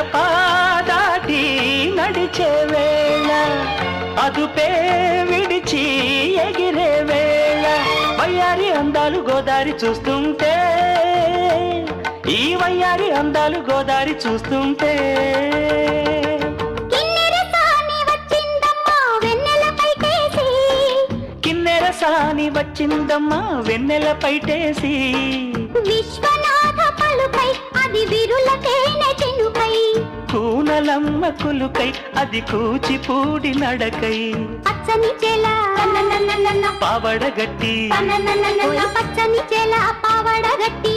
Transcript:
గడప దాటి నడిచే వేళ అదుపే విడిచి ఎగిరే వేళ వయ్యారి అందాలు గోదారి చూస్తుంటే ఈ వయ్యారి అందాలు గోదారి చూస్తుంటే కిన్నెర సాని వచ్చిందమ్మా వెన్నెల పైటేసి విశ్వనాథ పలుకై అది విరులకేనే చినుకై కూనలమ్మ కులుకై అది కూచిపూడి నడకై పచ్చని చెల పావడగట్టి పచ్చని చెల పావడగట్టి